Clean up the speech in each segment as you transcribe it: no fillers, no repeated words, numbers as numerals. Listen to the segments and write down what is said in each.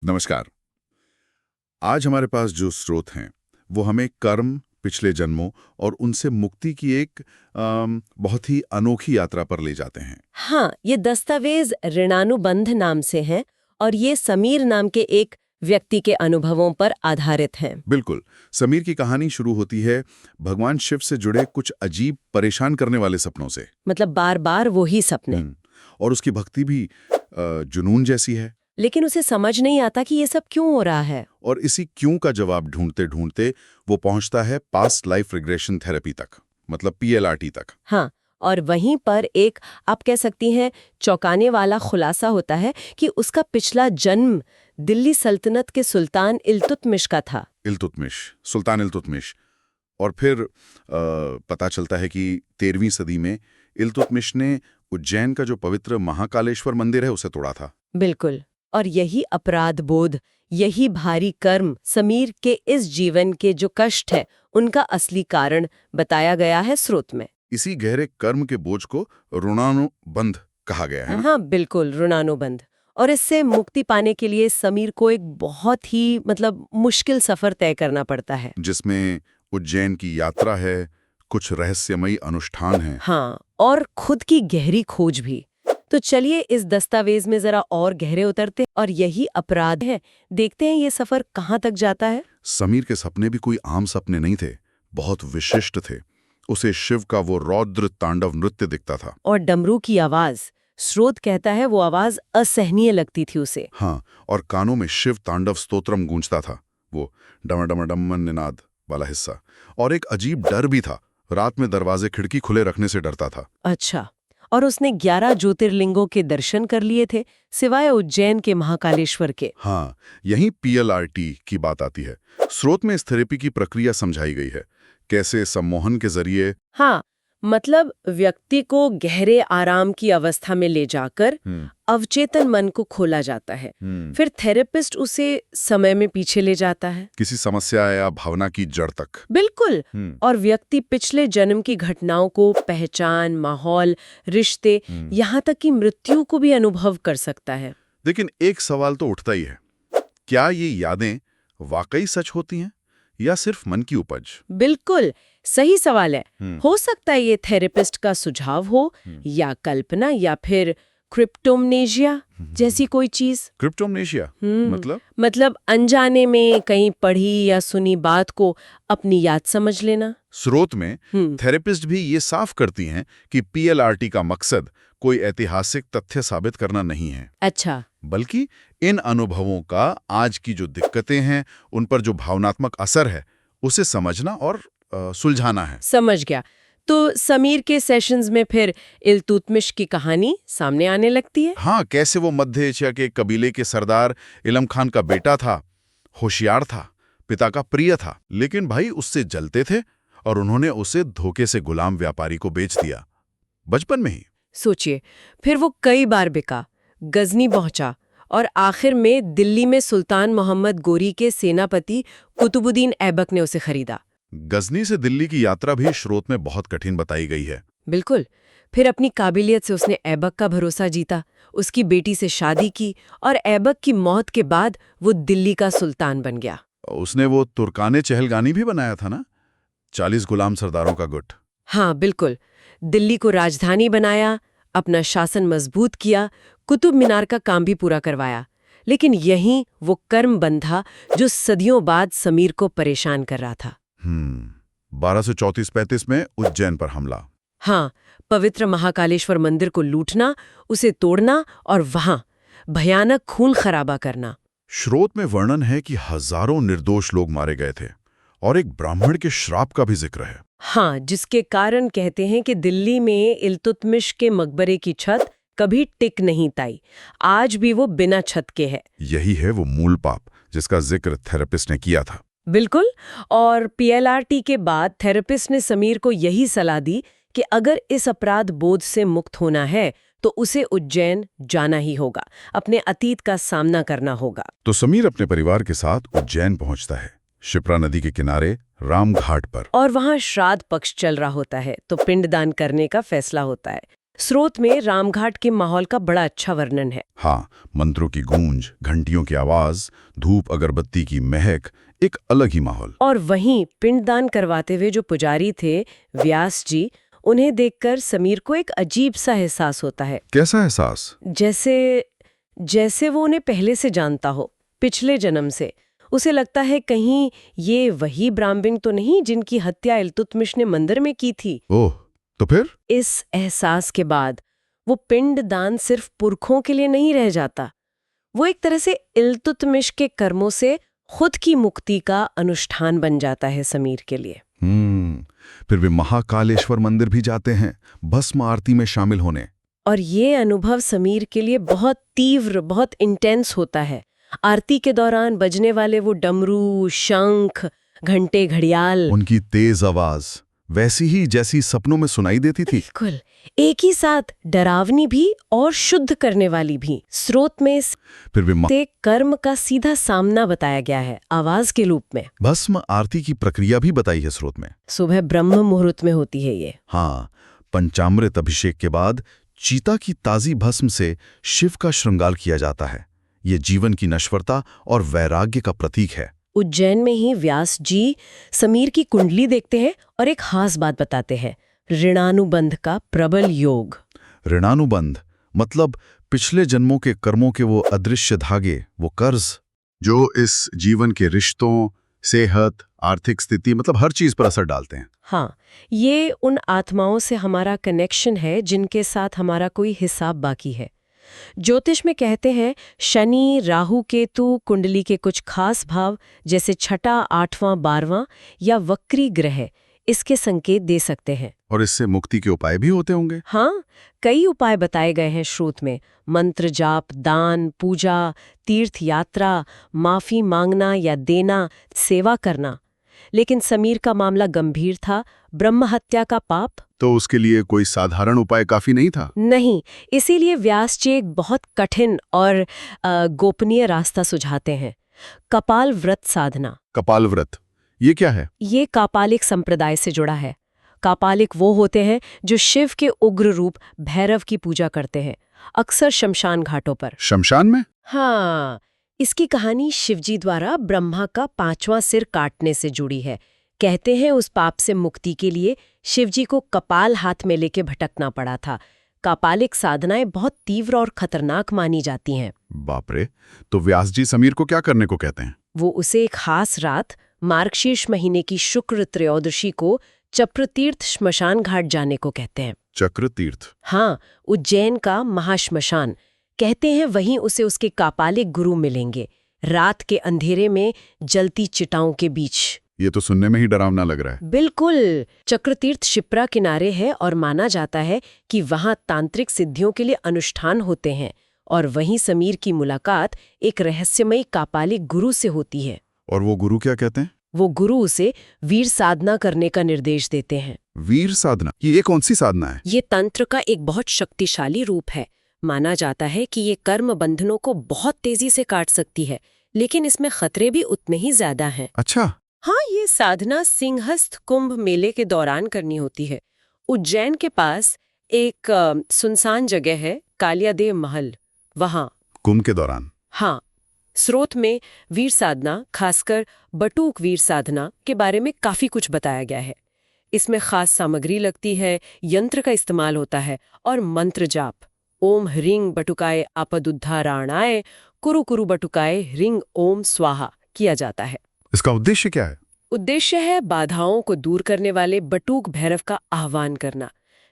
नमस्कार। आज हमारे पास जो स्रोत हैं वो हमें कर्म, पिछले जन्मों और उनसे मुक्ति की एक बहुत ही अनोखी यात्रा पर ले जाते हैं। हाँ, ये दस्तावेज ऋणानुबंध नाम से हैं और ये समीर नाम के एक व्यक्ति के अनुभवों पर आधारित हैं। बिल्कुल। समीर की कहानी शुरू होती है भगवान शिव से जुड़े कुछ अजीब परेशान करने वाले सपनों से। मतलब बार बार वही सपने। और उसकी भक्ति भी जुनून जैसी है। लेकिन उसे समझ नहीं आता कि ये सब क्यों हो रहा है। और इसी क्यों का जवाब ढूंढते ढूंढते वो पहुंचता है पास्ट लाइफ रिग्रेशन थेरेपी तक, मतलब PLRT तक। हाँ, और वहीं पर एक आप कह सकती हैं चौंकाने वाला खुलासा होता है कि उसका पिछला जन्म दिल्ली सल्तनत के सुल्तान इल्तुतमिश का था। सुल्तान इल्तुतमिश। और फिर पता चलता है कि 13वीं सदी में इल्तुतमिश ने उज्जैन का जो पवित्र महाकालेश्वर मंदिर है उसे तोड़ा था। बिल्कुल। और यही अपराध बोध, यही भारी कर्म समीर के इस जीवन के जो कष्ट है उनका असली कारण बताया गया है स्रोत में। इसी गहरे कर्म के बोझ को ऋणानुबंध कहा गया है। हाँ बिल्कुल, ऋणानुबंध। और इससे मुक्ति पाने के लिए समीर को एक बहुत ही मुश्किल सफर तय करना पड़ता है, जिसमें उज्जैन की यात्रा है, कुछ रहस्यमयी अनुष्ठान हैं। हाँ, और खुद की गहरी खोज भी। तो चलिए इस दस्तावेज में जरा और गहरे उतरते और यही अपराध है, देखते हैं ये सफर कहाँ तक जाता है। समीर के सपने भी कोई आम सपने नहीं थे, बहुत विशिष्ट थे। उसे शिव का वो रौद्र तांडव नृत्य दिखता था। और डमरू की आवाज, स्रोत कहता है वो आवाज असहनीय लगती थी उसे। हाँ, और कानों में शिव तांडव स्तोत्रम गूंजता था, वो डमडमडमन निनाद वाला हिस्सा। और एक अजीब डर भी था, रात में दरवाजे खिड़की खुले रखने से डरता था। अच्छा, और उसने 11 ज्योतिर्लिंगों के दर्शन कर लिए थे सिवाय उज्जैन के महाकालेश्वर के। हाँ, यहीं PLRT की बात आती है। स्रोत में इस थेरेपी की प्रक्रिया समझाई गई है, कैसे सम्मोहन के जरिए। हाँ, मतलब व्यक्ति को गहरे आराम की अवस्था में ले जाकर अवचेतन मन को खोला जाता है। फिर थेरेपिस्ट उसे समय में पीछे ले जाता है, किसी समस्या या भावना की जड़ तक। बिल्कुल। और व्यक्ति पिछले जन्म की घटनाओं को, पहचान, माहौल, रिश्ते, यहाँ तक कि मृत्यु को भी अनुभव कर सकता है। लेकिन एक सवाल तो उठता ही है, क्या ये यादें वाकई सच होती हैं या सिर्फ मन की उपज? बिल्कुल सही सवाल है। हो सकता है ये थेरेपिस्ट का सुझाव हो, या कल्पना, या फिर क्रिप्टोमनेशिया जैसी कोई चीज। क्रिप्टोमनेशिया मतलब अनजाने में कहीं पढ़ी या सुनी बात को अपनी याद समझ लेना। स्रोत में थेरेपिस्ट भी ये साफ करती हैं कि PLRT का मकसद कोई ऐतिहासिक तथ्य साबित करना नहीं है। अच्छा, बल्कि इन अनुभवों का आज की जो दिक्कतें हैं, उन पर जो भावनात्मक असर है, उसे समझना और सुलझाना है। समझ गया। तो समीर के सेशंस में फिर इल्तुतमिश की कहानी सामने आने लगती है। हाँ, कैसे वो मध्य एशिया के कबीले के सरदार इलम खान का बेटा था, होशियार था, पिता का प्रिय था, लेकिन भाई उससे जलते थे और उन्होंने उसे धोखे से गुलाम व्यापारी को बेच दिया, बचपन में ही। सोचिए, फिर वो कई बार बिका, गजनी पहुंचा और आखिर में दिल्ली में सुल्तान मोहम्मद गोरी के सेनापति कुतुबुद्दीन ऐबक ने उसे खरीदा। गजनी से दिल्ली की यात्रा भी स्रोत में बहुत कठिन बताई गई है। बिल्कुल। फिर अपनी काबिलियत से उसने ऐबक का भरोसा जीता, उसकी बेटी से शादी की और ऐबक की मौत के बाद वो दिल्ली का सुल्तान बन गया। उसने वो तुर्काने चहलगानी भी बनाया था ना, 40 गुलाम सरदारों का गुट। हाँ बिल्कुल, दिल्ली को राजधानी बनाया, अपना शासन मजबूत किया, कुतुब मीनार का काम भी पूरा करवाया। लेकिन यहीं वो कर्म बंधा जो सदियों बाद समीर को परेशान कर रहा था। 1234-35 में उज्जैन पर हमला। हाँ, पवित्र महाकालेश्वर मंदिर को लूटना, उसे तोड़ना और वहां भयानक खून खराबा करना। स्रोत में वर्णन है कि हजारों निर्दोष लोग मारे गए थे और एक ब्राह्मण के श्राप का भी जिक्र है। हाँ, जिसके कारण कहते हैं कि दिल्ली में इल्तुतमिश के मकबरे की छत कभी टिक नहीं पाई, आज भी वो बिना छत के है। यही है वो मूल पाप जिसका जिक्र थेरेपिस्ट ने किया था। बिल्कुल। और PLRT के बाद थेरेपिस्ट ने समीर को यही सलाह दी कि अगर इस अपराध बोध से मुक्त होना है तो उसे उज्जैन जाना ही होगा, अपने अतीत का सामना करना होगा। तो समीर अपने परिवार के साथ उज्जैन पहुंचता है, शिप्रा नदी के किनारे रामघाट पर। और वहां श्राद्ध पक्ष चल रहा होता है, तो पिंडदान करने का फैसला होता है। स्रोत में रामघाट के माहौल का बड़ा अच्छा वर्णन है। हाँ, मंत्रों की गूंज, घंटियों की आवाज, धूप अगरबत्ती की महक, एक अलग ही माहौल। और वहीं पिंडदान करवाते हुए जो पुजारी थे व्यास जी, उन्हें देखकर समीर को एक अजीब सा एहसास होता है। कैसा एहसास? जैसे वो उन्हें पहले से जानता हो, पिछले जन्म से। उसे लगता है कहीं ये वही ब्राह्मण तो नहीं जिनकी हत्या इल्तुतमिश ने मंदिर में की थी। ओह, तो फिर? इस एहसास के बाद वो पिंडदान सिर्फ पुरखों के लिए नहीं रह जाता, वो एक तरह से इल्तुतमिश के कर्मों से खुद की मुक्ति का अनुष्ठान बन जाता है समीर के लिए। फिर वे महाकालेश्वर मंदिर भी जाते हैं भस्म आरती में शामिल होने। और ये अनुभव समीर के लिए बहुत तीव्र, बहुत इंटेंस होता है। आरती के दौरान बजने वाले वो डमरू, शंख, घंटे, घड़ियाल, उनकी तेज आवाज वैसी ही जैसी सपनों में सुनाई देती थी। बिल्कुल एक ही साथ डरावनी भी और शुद्ध करने वाली भी। स्रोत में फिर वे से कर्म का सीधा सामना बताया गया है आवाज के रूप में। भस्म आरती की प्रक्रिया भी बताई है स्रोत में। सुबह ब्रह्म मुहूर्त में होती है ये। हाँ, पंचामृत अभिषेक के बाद चीता की ताजी भस्म से शिव का श्रृंगार किया जाता है। ये जीवन की नश्वरता और वैराग्य का प्रतीक है। उज्जैन में ही व्यास जी समीर की कुंडली देखते हैं और एक खास बात बताते हैं, ऋणानुबंध का प्रबल योग। ऋणानुबंध मतलब पिछले जन्मों के कर्मों के वो अदृश्य धागे, वो कर्ज जो इस जीवन के रिश्तों, सेहत, आर्थिक स्थिति मतलब हर चीज पर असर डालते हैं। हाँ, ये उन आत्माओं से हमारा कनेक्शन है जिनके साथ हमारा कोई हिसाब बाकी है। ज्योतिष में कहते हैं शनि, राहु, केतु कुंडली के कुछ खास भाव जैसे छठा, आठवां, 12वां या वक्री ग्रह इसके संकेत दे सकते हैं। और इससे मुक्ति के उपाय भी होते होंगे। हाँ, कई उपाय बताए गए हैं श्रोत में। मंत्र जाप, दान, पूजा, तीर्थ यात्रा, माफी मांगना या देना, सेवा करना। लेकिन समीर का मामला गंभीर था, ब्रह्म हत्या का पाप। तो उसके लिए कोई साधारण उपाय काफी नहीं था? नहीं, इसीलिए व्यास जी एक बहुत कठिन और गोपनीय रास्ता सुझाते हैं, कपाल व्रत साधना। कपाल व्रत, ये क्या है? ये कापालिक संप्रदाय से जुड़ा है। कापालिक वो होते हैं जो शिव के उग्र रूप भैरव की पूजा करते हैं, अक्सर शमशान घाटों पर। शमशान में? हाँ, इसकी कहानी शिवजी द्वारा ब्रह्मा का 5वां सिर काटने से जुड़ी है। कहते हैं उस पाप से मुक्ति के लिए शिवजी को कपाल हाथ में लेके भटकना पड़ा था। कापालिक साधनाएं बहुत तीव्र और खतरनाक मानी जाती हैं। बाप रे, तो व्यास जी समीर को क्या करने को कहते हैं? वो उसे एक खास रात मार्गशीर्ष महीने की शुक्र त्रयोदशी को चक्रतीर्थ श्मशान घाट जाने को कहते हैं। चक्रतीर्थ? हाँ, उज्जैन का महाश्मशान। कहते हैं वहीं उसे उसके कापालिक गुरु मिलेंगे, रात के अंधेरे में जलती चिताओं के बीच। ये तो सुनने में ही डरावना लग रहा है। बिल्कुल। चक्रतीर्थ शिप्रा किनारे है और माना जाता है कि वहां तांत्रिक सिद्धियों के लिए अनुष्ठान होते हैं। और वहीं समीर की मुलाकात एक रहस्यमयी कापालिक गुरु से होती है। और वो गुरु क्या कहते हैं? वो गुरु उसे वीर साधना करने का निर्देश देते हैं। वीर साधना? ये कौन सी साधना है? ये तंत्र का एक बहुत शक्तिशाली रूप है। माना जाता है कि ये कर्म बंधनों को बहुत तेजी से काट सकती है, लेकिन इसमें खतरे भी उतने ही ज्यादा हैं। अच्छा। हाँ, ये साधना सिंहस्थ कुंभ मेले के दौरान करनी होती है। उज्जैन के पास एक सुनसान जगह है, कालियादेव महल, वहां। कुंभ के दौरान? हाँ। स्रोत में वीर साधना, खासकर बटूक वीर साधना के बारे में काफी कुछ बताया गया है। इसमें खास सामग्री लगती है, यंत्र का इस्तेमाल होता है और मंत्र जाप, ओम ह्रीं बटुकाय आपदुद्धाराणाय कुरु कुरु बटुकाय ह्रीं ओम स्वाहा किया जाता है। इसका उद्देश्य क्या है? उद्देश्य है बाधाओं को दूर करने वाले बटूक भैरव का आह्वान करना।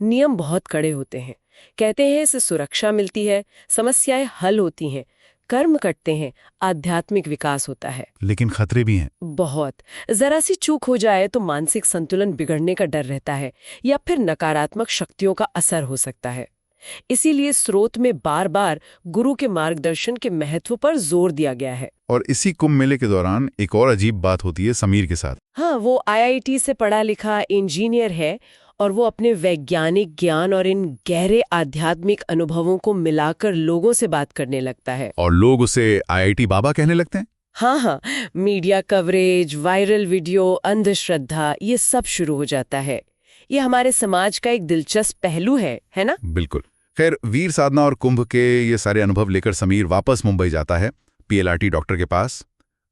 नियम बहुत कड़े होते हैं। कहते हैं इससे सुरक्षा मिलती है, समस्याएं हल होती हैं, कर्म कटते हैं, आध्यात्मिक विकास होता है। लेकिन खतरे भी हैं। बहुत। जरा सी चूक हो जाए तो मानसिक संतुलन बिगड़ने का डर रहता है या फिर नकारात्मक शक्तियों का असर हो सकता है। इसीलिए स्रोत में बार बार गुरु के मार्गदर्शन के महत्व पर जोर दिया गया है। और इसी कुंभ मेले के दौरान एक और अजीब बात होती है समीर के साथ। हाँ, वो IIT से पढ़ा लिखा इंजीनियर है और वो अपने वैज्ञानिक ज्ञान और इन गहरे आध्यात्मिक अनुभवों को मिलाकर लोगों से बात करने लगता है। और लोग उसे IIT बाबा कहने लगते हैं। हाँ, मीडिया कवरेज, वायरल वीडियो, अंधश्रद्धा, ये सब शुरू हो जाता है। ये हमारे समाज का एक दिलचस्प पहलू है ना? बिल्कुल। खैर, वीर साधना और कुंभ के ये सारे अनुभव लेकर समीर वापस मुंबई जाता है, पीएलआरटी डॉक्टर के पास,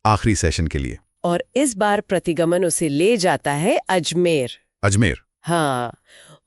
आखिरी सेशन के लिए। और इस बार प्रतिगमन उसे ले जाता है अजमेर। अजमेर? हाँ,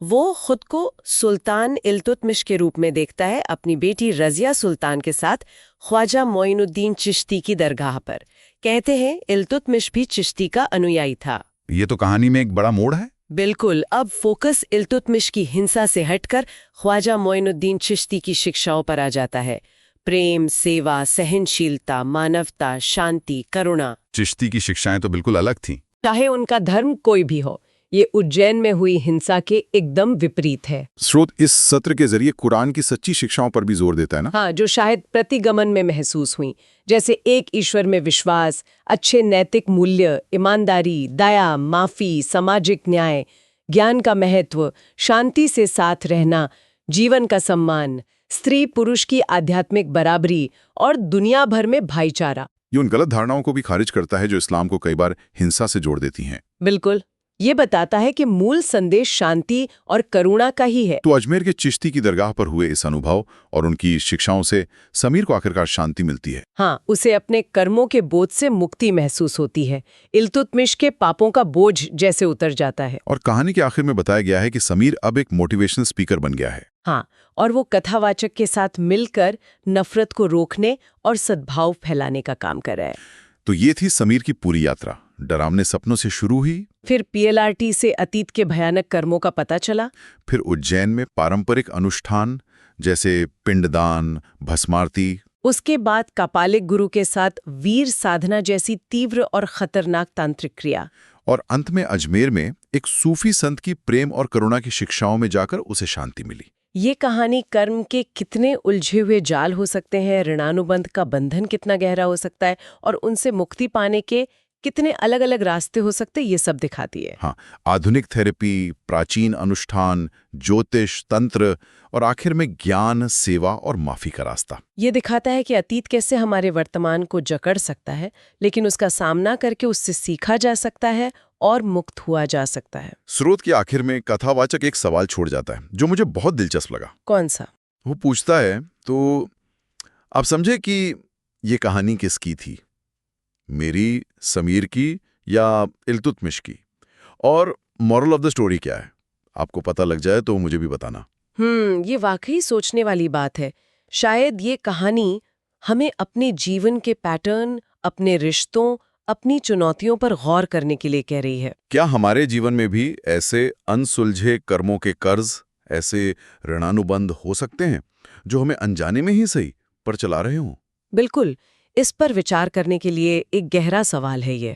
वो खुद को सुल्तान इल्तुतमिश के रूप में देखता है, अपनी बेटी रजिया सुल्तान के साथ ख्वाजा मोइनुद्दीन चिश्ती की दरगाह पर। कहते हैं इल्तुतमिश भी चिश्ती का अनुयायी था। ये तो कहानी में एक बड़ा मोड़ है। बिल्कुल। अब फोकस इल्तुतमिश की हिंसा से हटकर ख्वाजा मोइनुद्दीन चिश्ती की शिक्षाओं पर आ जाता है। प्रेम, सेवा, सहनशीलता, मानवता, शांति, करुणा। चिश्ती की शिक्षाएं तो बिल्कुल अलग थीं। चाहे उनका धर्म कोई भी हो, ये उज्जैन में हुई हिंसा के एकदम विपरीत है। स्रोत इस सत्र के जरिए कुरान की सच्ची शिक्षाओं पर भी जोर देता है ना? हाँ, जो शायद प्रतिगमन में महसूस हुई, जैसे एक ईश्वर में विश्वास, अच्छे नैतिक मूल्य, ईमानदारी, दया, माफी, सामाजिक न्याय, ज्ञान का महत्व, शांति से साथ रहना, जीवन का सम्मान, स्त्री पुरुष की आध्यात्मिक बराबरी और दुनिया भर में भाईचारा। ये उन गलत धारणाओं को भी खारिज करता है जो इस्लाम को कई बार हिंसा से जोड़ देती हैं। बिल्कुल। ये बताता है कि मूल संदेश शांति और करुणा का ही है। तो अजमेर के चिश्ती की दरगाह पर हुए इस अनुभव और उनकी शिक्षाओं से समीर को आखिरकार शांति मिलती है। हाँ, उसे अपने कर्मों के बोझ से मुक्ति महसूस होती है। इल्तुतमिश के पापों का बोझ जैसे उतर जाता है। और कहानी के आखिर में बताया गया है कि समीर अब एक मोटिवेशनल स्पीकर बन गया है। हाँ, और वो कथावाचक के साथ मिलकर नफरत को रोकने और सद्भाव फैलाने का काम कर रहा है। तो ये थी समीर की पूरी यात्रा। डरावने सपनों से शुरू हुई, फिर पीएलआरटी से अतीत के भयानक कर्मों का पता चला, फिर उज्जैन में पारंपरिक अनुष्ठान जैसे पिंडदान, भस्मारती, उसके बाद कापालिक गुरु के साथ वीर साधना जैसी तीव्र और खतरनाक तांत्रिक क्रिया, और अंत में अजमेर में एक सूफी संत की प्रेम और करुणा की शिक्षाओं में जाकर उसे शांति मिली। ये कहानी कर्म के कितने उलझे हुए जाल हो सकते हैं, ऋणानुबंध का बंधन कितना गहरा हो सकता है और उनसे मुक्ति पाने के कितने अलग अलग रास्ते हो सकते हैं, ये सब दिखाती है। हाँ, आधुनिक थेरेपी, प्राचीन अनुष्ठान, ज्योतिष, तंत्र और आखिर में ज्ञान, सेवा और माफी का रास्ता। ये दिखाता है कि अतीत कैसे हमारे वर्तमान को जकड़ सकता है, लेकिन उसका सामना करके उससे सीखा जा सकता है और मुक्त हुआ जा सकता है। स्रोत के आखिर में कथावाचक एक सवाल छोड़ जाता है जो मुझे बहुत दिलचस्प लगा। कौन सा? वो पूछता है, तो आप समझे कि ये कहानी किसकी थी, मेरी, समीर की या इल्तुतमिश की? और मॉरल ऑफ द स्टोरी क्या है? आपको पता लग जाए तो मुझे भी बताना। ये वाकई सोचने वाली बात है। शायद ये कहानी हमें अपने जीवन के पैटर्न, अपने रिश्तों, अपनी चुनौतियों पर गौर करने के लिए कह रही है। क्या हमारे जीवन में भी ऐसे अनसुलझे कर्मों के कर्ज, ऐसे ऋणानुबंध हो सकते हैं जो हमें अनजाने में ही सही पर चला रहे हों? बिल्कुल। इस पर विचार करने के लिए एक गहरा सवाल है ये।